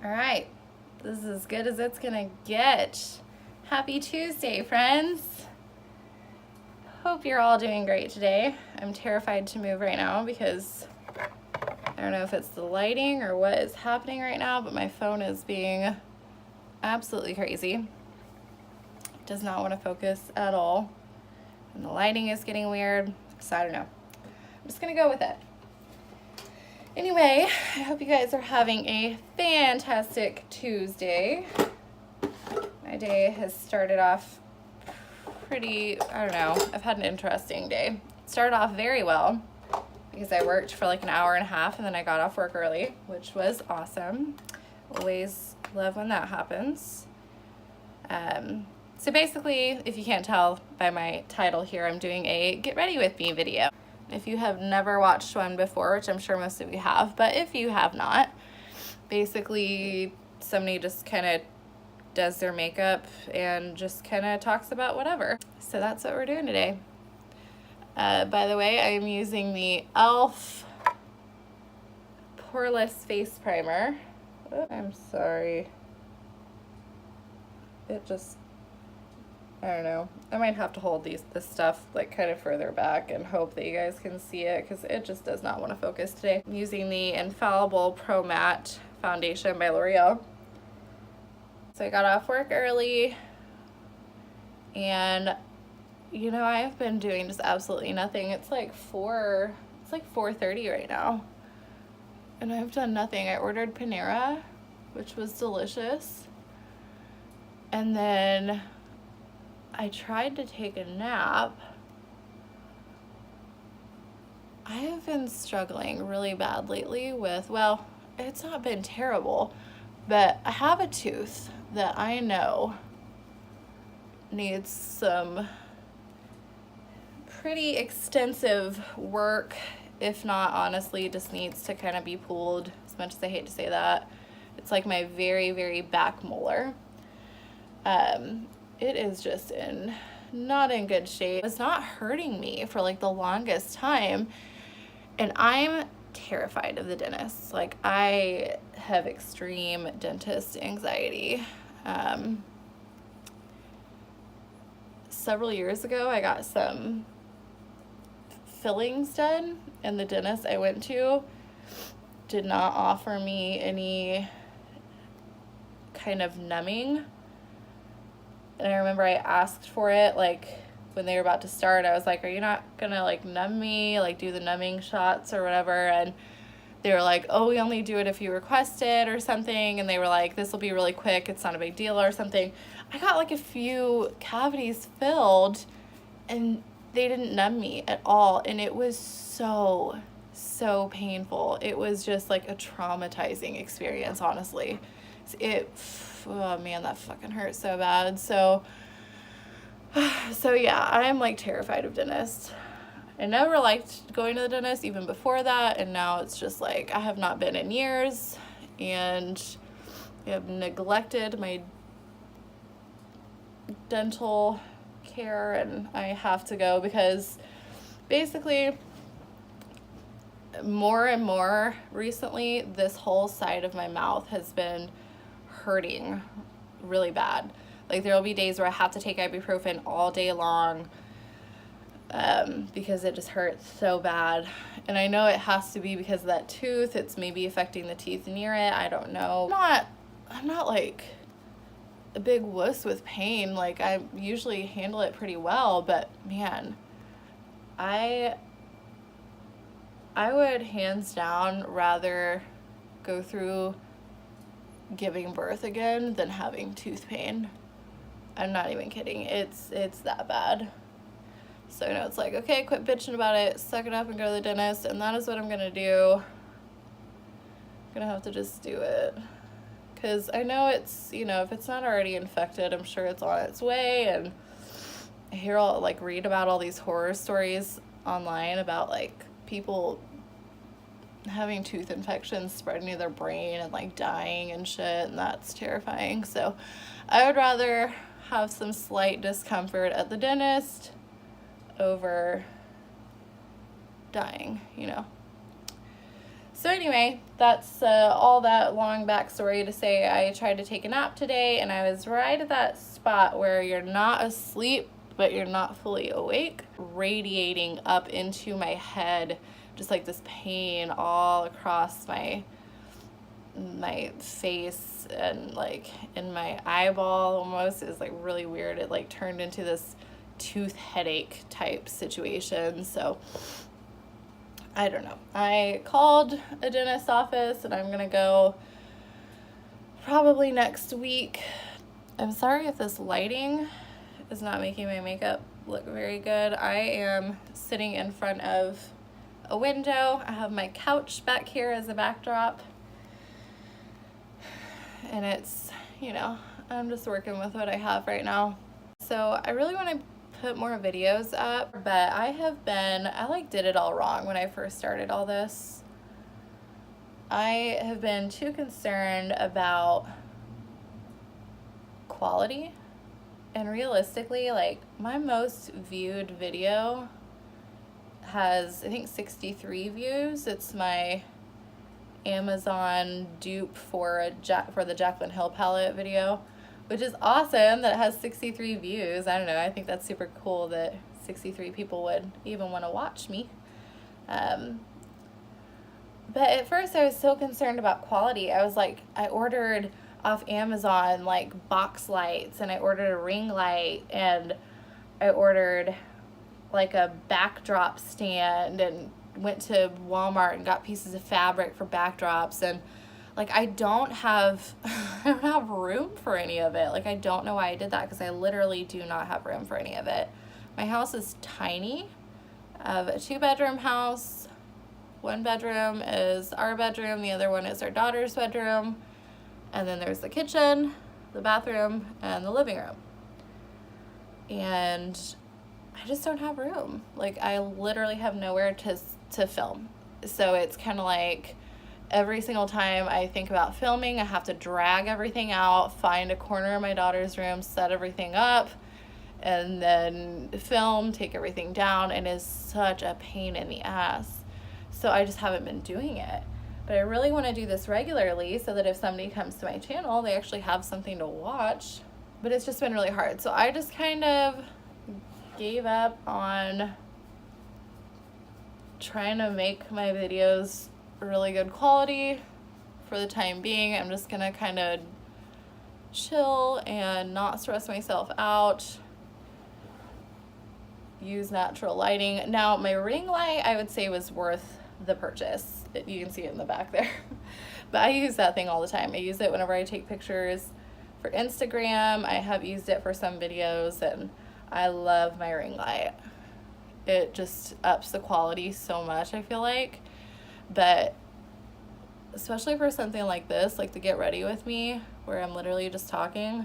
All right, this is as good as it's gonna get. Happy Tuesday, friends. Hope you're all doing great today. I'm terrified to move right now because I don't know if it's the lighting or what is happening right now, but my phone is being absolutely crazy. It does not want to focus at all. And the lighting is getting weird, so I don't know. I'm just gonna go with it. Anyway, I hope you guys are having a fantastic Tuesday. My day has started off pretty, I don't know, I've had an interesting day. It started off very well because I worked for like an hour and a half and then I got off work early, which was awesome. Always love when that happens. So basically, if you can't tell by my title here, I'm doing a get ready with me video. If you have never watched one before, which I'm sure most of you have, but if you have not, basically somebody just kind of does their makeup and just kind of talks about whatever. So that's what we're doing today. By the way, I'm using the e.l.f. Poreless Face Primer. Oh, I'm sorry. It just, I don't know. I might have to hold this stuff like kind of further back and hope that you guys can see it because it just does not want to focus today. I'm using the Infallible Pro Matte Foundation by L'Oreal. So I got off work early and you know, I've been doing just absolutely nothing. It's like 4:30 right now. And I've done nothing. I ordered Panera, which was delicious. And then I tried to take a nap. I have been struggling really bad lately with, well, it's not been terrible, but I have a tooth that I know needs some pretty extensive work, if not honestly just needs to kind of be pulled, as much as I hate to say that. It's like my very, very back molar. It is just not in good shape. It's not hurting me for like the longest time, and I'm terrified of the dentist. Like, I have extreme dentist anxiety. Several years ago, I got some fillings done, and the dentist I went to did not offer me any kind of numbing. And I remember I asked for it, like, when they were about to start. I was like, are you not gonna, like, numb me, like, do the numbing shots or whatever? And they were like, oh, we only do it if you request it or something. And they were like, this will be really quick, it's not a big deal or something. I got, like, a few cavities filled, and they didn't numb me at all. And it was so painful. It was just, like, a traumatizing experience, honestly. Oh man, that fucking hurt so bad. So yeah, I'm like terrified of dentists. I never liked going to the dentist even before that, and now it's just like I have not been in years, and I have neglected my dental care, and I have to go because basically more and more recently this whole side of my mouth has been hurting really bad. Like, there will be days where I have to take ibuprofen all day long because it just hurts so bad. And I know it has to be because of that tooth. It's maybe affecting the teeth near it. I don't know. I'm not like a big wuss with pain. Like, I usually handle it pretty well, but man, I would hands down rather go through giving birth again than having tooth pain. I'm not even kidding. It's that bad. So, you know, it's like, okay, quit bitching about it, suck it up and go to the dentist, and that is what I'm gonna do. I'm gonna have to just do it. Because I know it's, you know, if it's not already infected, I'm sure it's on its way, and I read about all these horror stories online about, like, people having tooth infections spreading to their brain and like dying and shit, and that's terrifying. So I would rather have some slight discomfort at the dentist over dying, you know. So anyway, that's all that long backstory to say I tried to take a nap today, and I was right at that spot where you're not asleep, but you're not fully awake, radiating up into my head, just like this pain all across my face and like in my eyeball almost. It was like really weird. It like turned into this tooth headache type situation. So I don't know. I called a dentist's office and I'm gonna go probably next week. I'm sorry if this lighting is not making my makeup look very good. I am sitting in front of a window. I have my couch back here as a backdrop. And it's, you know, I'm just working with what I have right now. So I really want to put more videos up, but I like did it all wrong when I first started all this. I have been too concerned about quality, and realistically, like my most viewed video has, I think, 63 views. It's my Amazon dupe for the Jaclyn Hill palette video, which is awesome that it has 63 views. I don't know, I think that's super cool that 63 people would even want to watch me. But at first I was so concerned about quality. I was like, I ordered off Amazon like box lights, and I ordered a ring light, and I ordered like a backdrop stand, and went to Walmart and got pieces of fabric for backdrops, and like I don't have room for any of it. Like I don't know why I did that, because I literally do not have room for any of it. My house is tiny. I have a 2-bedroom house. One bedroom is our bedroom, the other one is our daughter's bedroom, and then there's the kitchen, the bathroom, and the living room. And I just don't have room. Like I literally have nowhere to film. So it's kind of like every single time I think about filming, I have to drag everything out, find a corner of my daughter's room, set everything up, and then film, take everything down, and it's such a pain in the ass. So I just haven't been doing it. But I really want to do this regularly so that if somebody comes to my channel, they actually have something to watch. But it's just been really hard. So I just kind of gave up on trying to make my videos really good quality for the time being. I'm just gonna kind of chill and not stress myself out, use natural lighting. Now my ring light, I would say, was worth the purchase. You can see it in the back there. But I use that thing all the time. I use it whenever I take pictures for Instagram. I have used it for some videos, and I love my ring light. It just ups the quality so much, I feel like. But especially for something like this, like the get ready with me, where I'm literally just talking,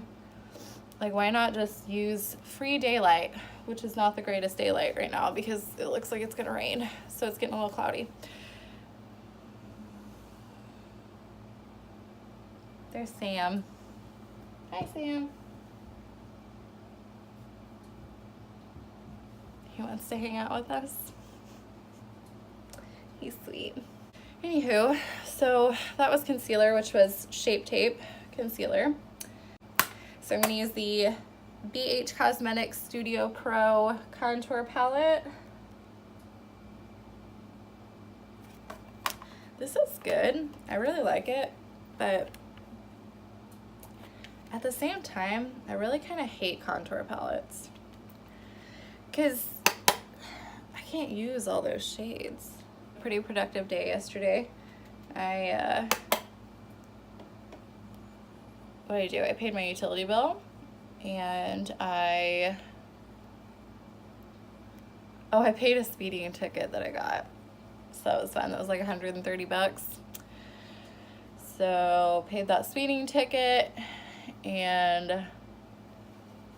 like why not just use free daylight, which is not the greatest daylight right now because it looks like it's gonna rain, so it's getting a little cloudy. There's Sam. Hi, Sam. He wants to hang out with us. He's sweet. Anywho, so that was concealer, which was Shape Tape concealer. So I'm gonna use the BH Cosmetics Studio Pro contour palette. This is good. I really like it, but at the same time, I really kind of hate contour palettes because I can't use all those shades. Pretty productive day yesterday. What did I do? I paid my utility bill, and I paid a speeding ticket that I got. So that was fun. That was like 130 bucks. So paid that speeding ticket and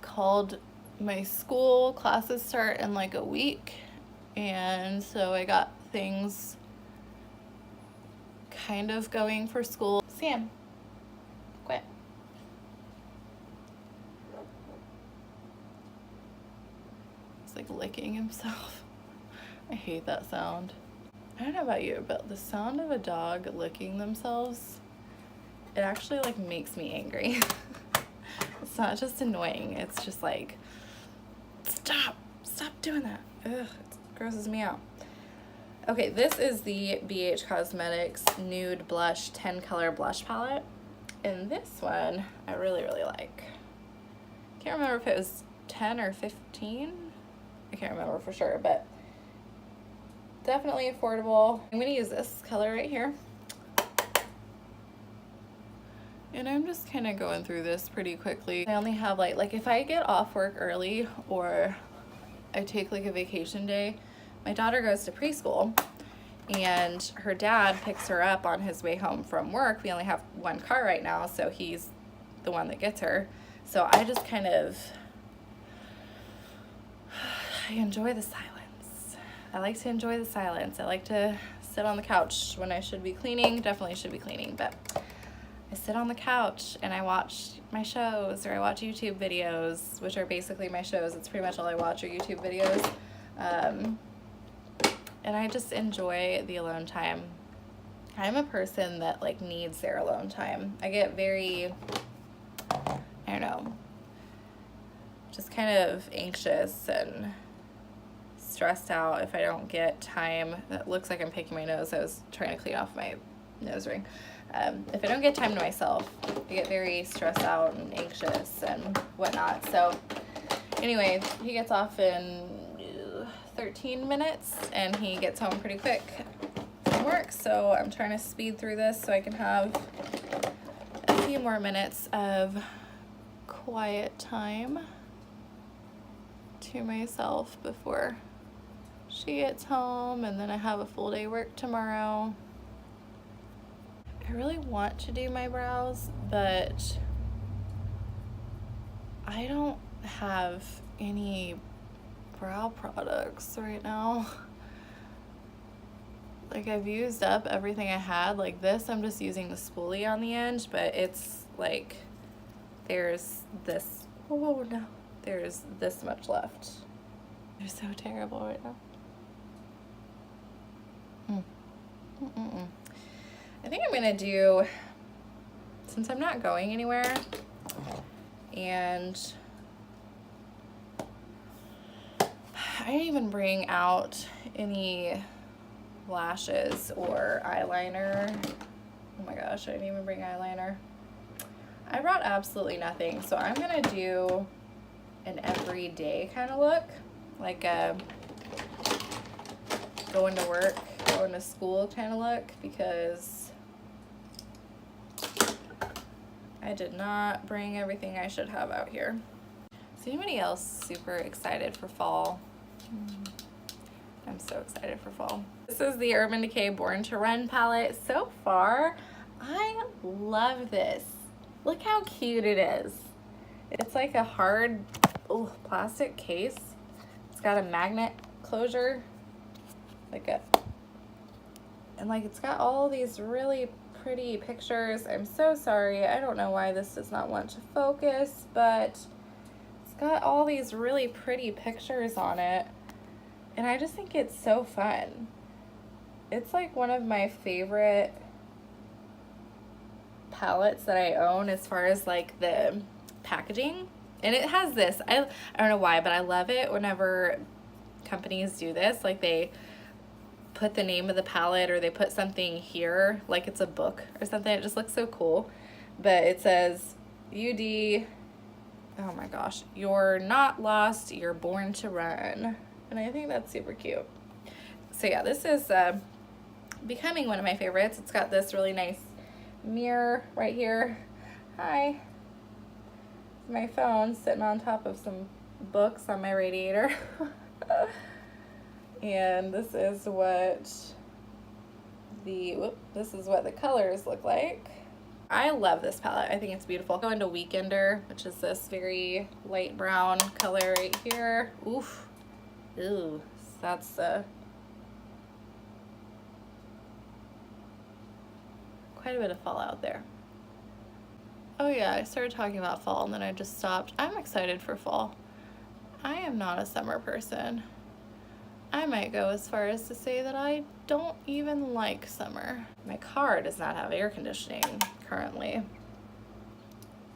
called my school. Classes start in like a week, and so I got things kind of going for school. Sam, quit. He's like licking himself. I hate that sound. I don't know about you, but the sound of a dog licking themselves, it actually like makes me angry. It's not just annoying, it's just like, stop doing that. Ugh, it grosses me out. Okay, this is the BH Cosmetics Nude Blush 10 color blush palette. And this one I really like. Can't remember if it was 10 or 15. I can't remember for sure, but definitely affordable. I'm gonna use this color right here. And I'm just kind of going through this pretty quickly. I only have like if I get off work early or I take like a vacation day, my daughter goes to preschool and her dad picks her up on his way home from work. We only have one car right now, so he's the one that gets her. So I just kind of, I enjoy the silence. I like to enjoy the silence. I like to sit on the couch when I should be cleaning, definitely should be cleaning, but I sit on the couch and I watch my shows, or I watch YouTube videos, which are basically my shows. It's pretty much all I watch are YouTube videos. And I just enjoy the alone time. I'm a person that like needs their alone time. I get very, I don't know, just kind of anxious and stressed out if I don't get time. That looks like I'm picking my nose. I was trying to clean off my nose ring. If I don't get time to myself, I get very stressed out and anxious and whatnot. So anyway, he gets off in 13 minutes and he gets home pretty quick from work. So I'm trying to speed through this so I can have a few more minutes of quiet time to myself before she gets home, and then I have a full day work tomorrow. I really want to do my brows, but I don't have any brow products right now. Like I've used up everything I had. Like this, I'm just using the spoolie on the end, but it's like there's this, oh no, there's this much left. They're so terrible right now. I think I'm gonna do, since I'm not going anywhere and I didn't even bring out any lashes or eyeliner. Oh my gosh, I didn't even bring eyeliner. I brought absolutely nothing, so I'm gonna do an everyday kind of look, like a going to work, going to school kind of look, because I did not bring everything I should have out here. Is anybody else super excited for fall? I'm so excited for fall. This is the Urban Decay Born to Run palette. So far, I love this. Look how cute it is. It's like a hard plastic case. It's got a magnet closure, and it's got all these really pretty pictures. I'm so sorry. I don't know why this does not want to focus, but it's got all these really pretty pictures on it. And I just think it's so fun. It's like one of my favorite palettes that I own as far as like the packaging. And it has this, I don't know why, but I love it whenever companies do this. Like they put the name of the palette or they put something here, like it's a book or something. It just looks so cool. But it says, UD, oh my gosh, you're not lost, you're born to run. And I think that's super cute. So yeah, this is becoming one of my favorites. It's got this really nice mirror right here. Hi. My phone sitting on top of some books on my radiator. And this is what the colors look like. I love this palette. I think it's beautiful. Go into Weekender, which is this very light brown color right here. Oof. Ooh, that's quite a bit of fallout there. Oh yeah, I started talking about fall and then I just stopped. I'm excited for fall. I am not a summer person. I might go as far as to say that I don't even like summer. My car does not have air conditioning currently.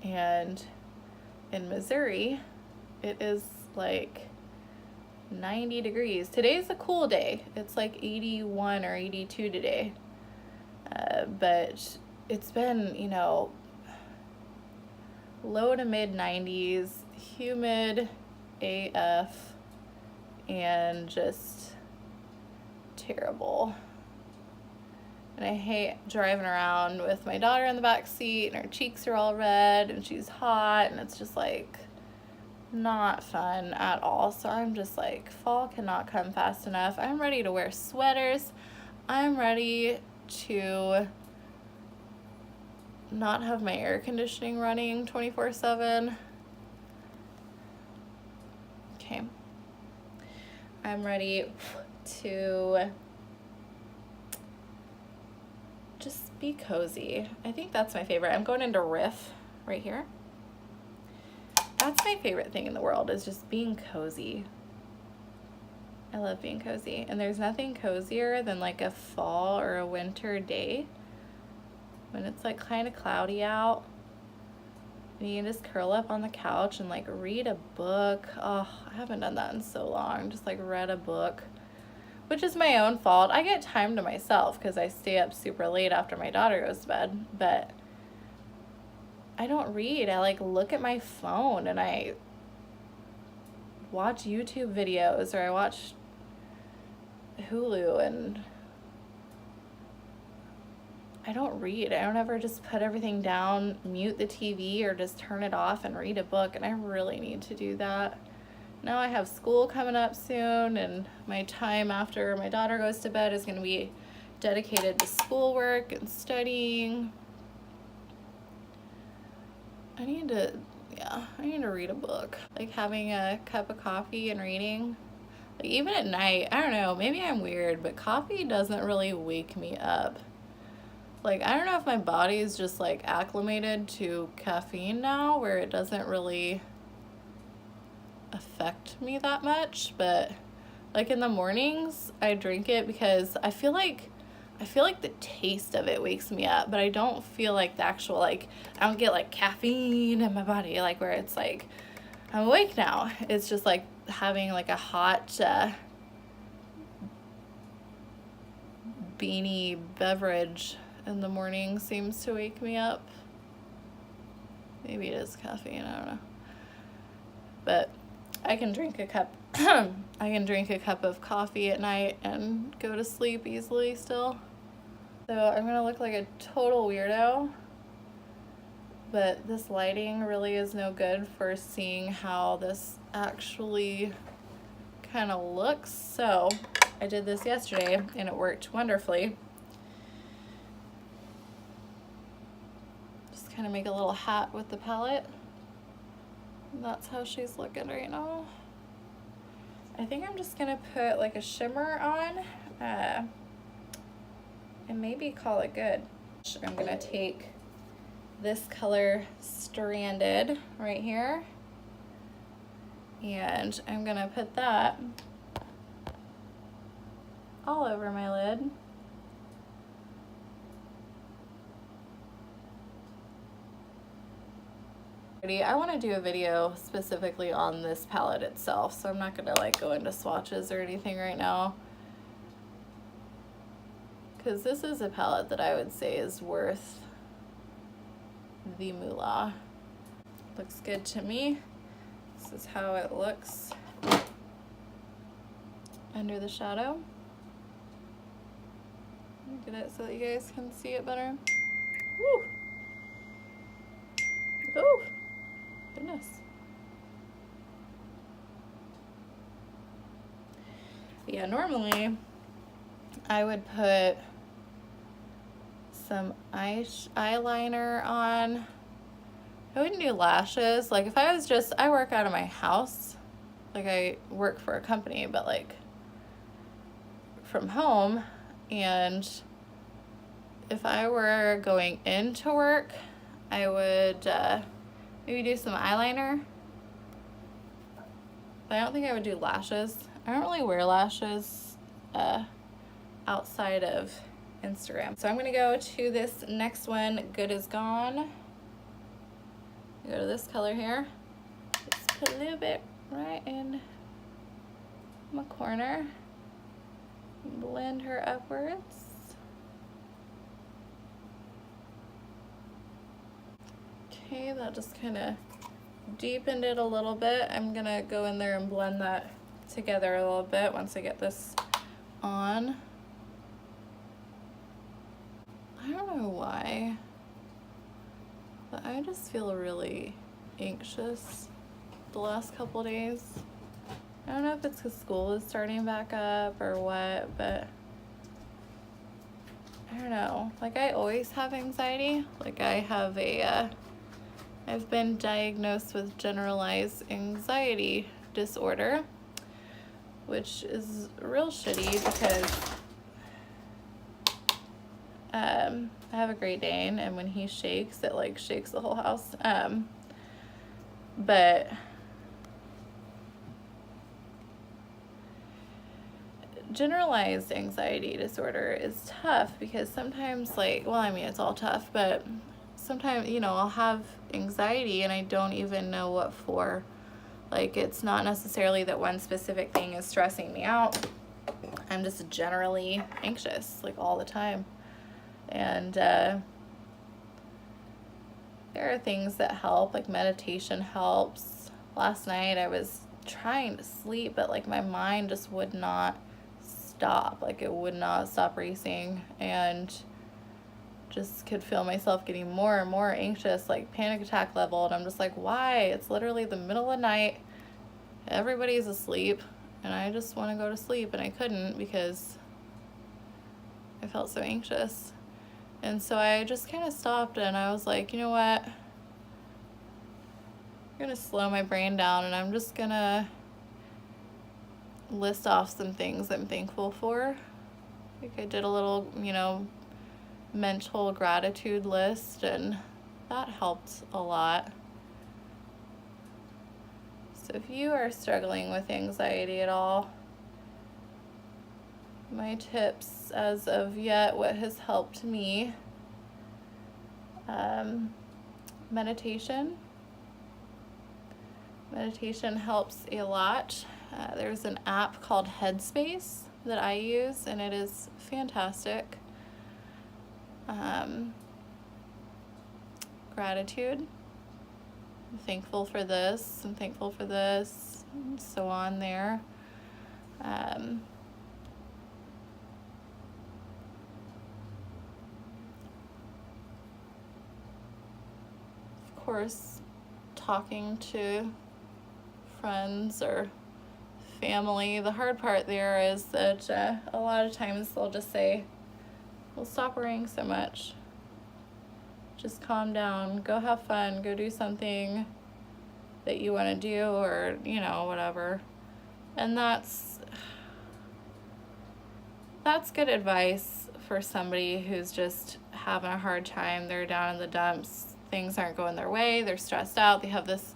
And in Missouri, it is like 90 degrees. Today's a cool day. It's like 81 or 82 today. But it's been, you know, low to mid 90s, humid AF, and just terrible. And I hate driving around with my daughter in the back seat and her cheeks are all red and she's hot, and it's just like not fun at all. So I'm just like, fall cannot come fast enough. I'm ready to wear sweaters. I'm ready to not have my air conditioning running 24/7. Okay. I'm ready to just be cozy. I think that's my favorite. I'm going into Riff right here. That's my favorite thing in the world, is just being cozy. I love being cozy. And there's nothing cozier than like a fall or a winter day when it's like kind of cloudy out. And you can just curl up on the couch and like read a book. Oh, I haven't done that in so long. Just like read a book, which is my own fault. I get time to myself because I stay up super late after my daughter goes to bed, but I don't read. I like look at my phone and I watch YouTube videos, or I watch Hulu, and I don't read. I don't ever just put everything down, mute the TV, or just turn it off and read a book, and I really need to do that. Now I have school coming up soon, and my time after my daughter goes to bed is going to be dedicated to schoolwork and studying. I need to read a book. Like having a cup of coffee and reading. Like even at night, I don't know, maybe I'm weird, but coffee doesn't really wake me up. Like, I don't know if my body is just like acclimated to caffeine now, where it doesn't really affect me that much, but like in the mornings I drink it because I feel like the taste of it wakes me up, but I don't feel like the actual, like, I don't get like caffeine in my body, like where it's like I'm awake now. It's just like having like a hot beanie beverage in the morning seems to wake me up. Maybe it is caffeine, I don't know. But I can drink a cup of coffee at night and go to sleep easily still. So I'm gonna look like a total weirdo, but this lighting really is no good for seeing how this actually kind of looks. So I did this yesterday and it worked wonderfully. Just kind of make a little hat with the palette. That's how she's looking right now. I think I'm just gonna put like a shimmer on and maybe call it good. I'm gonna take this color Stranded right here, and I'm gonna put that all over my lid. I want to do a video specifically on this palette itself, so I'm not going to like go into swatches or anything right now, because this is a palette that I would say is worth the moolah. Looks good to me. This is how it looks under the shadow. Get it so that you guys can see it better. Woo! Oh, goodness. Yeah, normally I would put some eyeliner on. I wouldn't do lashes. Like if I was just, I work out of my house. Like I work for a company, but like from home. And if I were going into work, I would maybe do some eyeliner. But I don't think I would do lashes. I don't really wear lashes outside of Instagram. So I'm gonna go to this next one, Good Is Gone. Go to this color here. Just put a little bit right in my corner. Blend her upwards. Okay, that just kind of deepened it a little bit. I'm gonna go in there and blend that together a little bit once I get this on. I don't know why, but I just feel really anxious the last couple days. I don't know if it's because school is starting back up or what, but I don't know. Like, I always have anxiety. Like, I have I've been diagnosed with generalized anxiety disorder, which is real shitty because I have a Great Dane, and when he shakes, it like shakes the whole house. But generalized anxiety disorder is tough because sometimes, like, well, I mean, it's all tough, but sometimes, you know, I'll have anxiety and I don't even know what for. Like, it's not necessarily that one specific thing is stressing me out. I'm just generally anxious, like, all the time. And there are things that help, like meditation helps. Last night I was trying to sleep, but like my mind just would not stop. Like, it would not stop racing, and just could feel myself getting more and more anxious, like panic attack level. And I'm just like, why? It's literally the middle of the night. Everybody's asleep, and I just want to go to sleep, and I couldn't because I felt so anxious. And so I just kind of stopped, and I was like, you know what? I'm going to slow my brain down, and I'm just going to list off some things I'm thankful for. Like, I did a little, you know, mental gratitude list, and that helped a lot. So if you are struggling with anxiety at all, my tips as of yet, what has helped me, meditation. Meditation helps a lot. There's an app called Headspace that I use, and it is fantastic. Gratitude. I'm thankful for this. I'm thankful for this. And so on there. Of course, talking to friends or family. The hard part there is that a lot of times they'll just say, well, stop worrying so much. Just calm down, go have fun, go do something that you want to do, or, you know, whatever. And that's good advice for somebody who's just having a hard time. They're down in the dumps, things aren't going their way, they're stressed out, they have this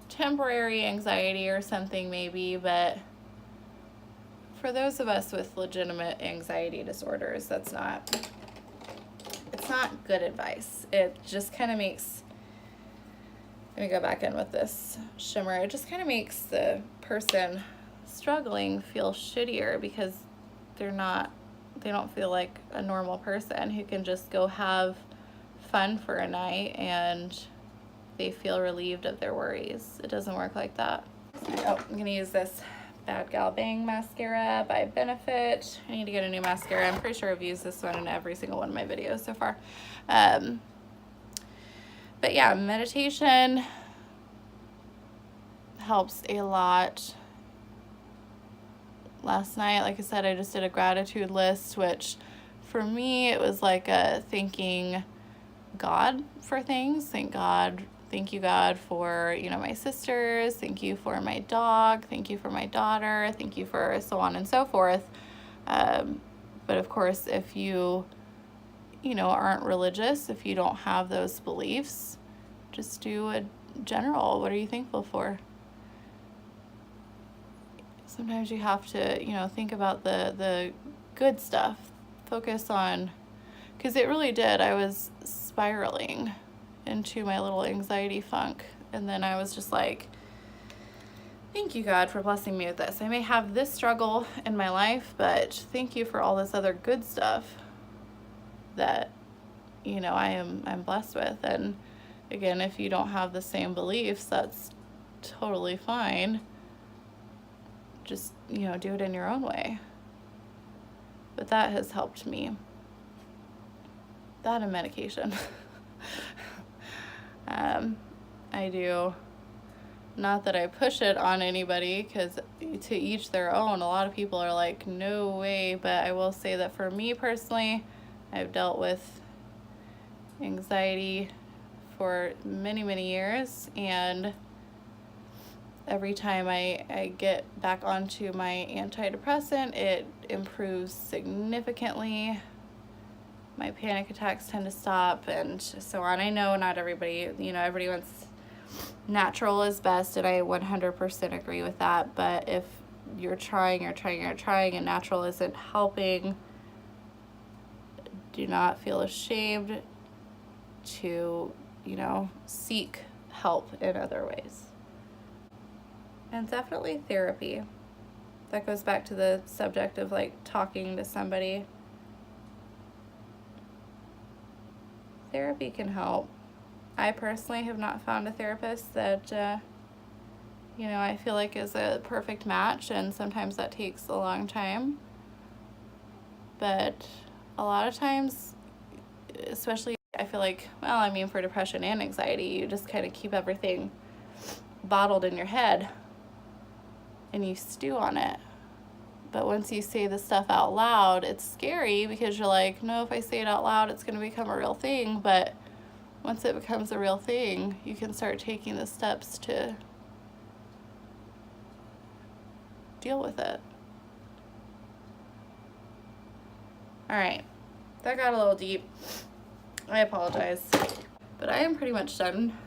temporary anxiety or something maybe. But for those of us with legitimate anxiety disorders, it's not good advice. It just kind of makes, let me go back in with this shimmer, it just kind of makes the person struggling feel shittier because they don't feel like a normal person who can just go have fun for a night and they feel relieved of their worries. It doesn't work like that. Oh, I'm gonna use this Bad Gal Bang mascara by Benefit. I need to get a new mascara. I'm pretty sure I've used this one in every single one of my videos so far. But yeah, meditation helps a lot. Last night, like I said, I just did a gratitude list, which for me, it was like thanking God for things. Thank you, God, for, you know, my sisters. Thank you for my dog. Thank you for my daughter. Thank you for so on and so forth. But of course, if you know, aren't religious, if you don't have those beliefs, just do a general, what are you thankful for? sometimes you have to, you know, think about the good stuff. Focus on, because it really did. I was spiraling into my little anxiety funk. And then I was just like, thank you, God, for blessing me with this. I may have this struggle in my life, but thank you for all this other good stuff that, you know, I'm blessed with. And again, if you don't have the same beliefs, that's totally fine. Just, you know, do it in your own way. But that has helped me. That and medication. I do. Not that I push it on anybody, because to each their own. A lot of people are like, no way. But I will say that for me personally, I've dealt with anxiety for many, many years. And every time I get back onto my antidepressant, it improves significantly. My panic attacks tend to stop and so on. I know not everybody, you know, everybody wants natural is best, and I 100% agree with that. But if you're trying and natural isn't helping, do not feel ashamed to, you know, seek help in other ways. And definitely therapy. That goes back to the subject of like talking to somebody. Therapy can help. I personally have not found a therapist that, you know, I feel like is a perfect match, and sometimes that takes a long time. But a lot of times, especially I feel like, well, I mean, for depression and anxiety, you just kind of keep everything bottled in your head and you stew on it. But once you say the stuff out loud, it's scary because you're like, no, if I say it out loud, it's going to become a real thing. But once it becomes a real thing, you can start taking the steps to deal with it. All right, that got a little deep. I apologize, but I am pretty much done.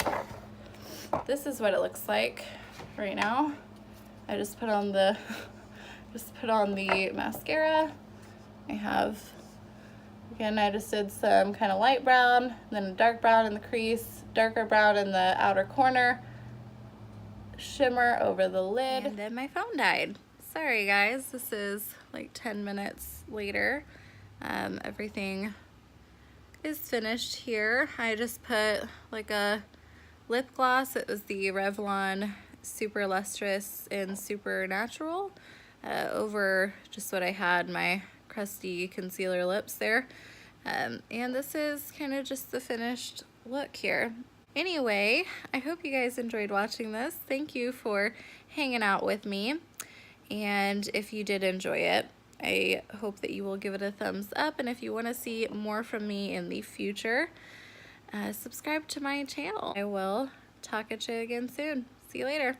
This is what it looks like right now. I just put on the mascara. I have, again, I just did some kind of light brown, then a dark brown in the crease, darker brown in the outer corner, shimmer over the lid. And then my phone died. Sorry guys, this is like 10 minutes later. Everything is finished here. I just put like a lip gloss. It was the Revlon Super Lustrous and Super Natural over just what I had, my crusty concealer lips there. And this is kind of just the finished look here. Anyway, I hope you guys enjoyed watching this. Thank you for hanging out with me. And if you did enjoy it, I hope that you will give it a thumbs up. And if you want to see more from me in the future, subscribe to my channel. I will talk at you again soon. See you later.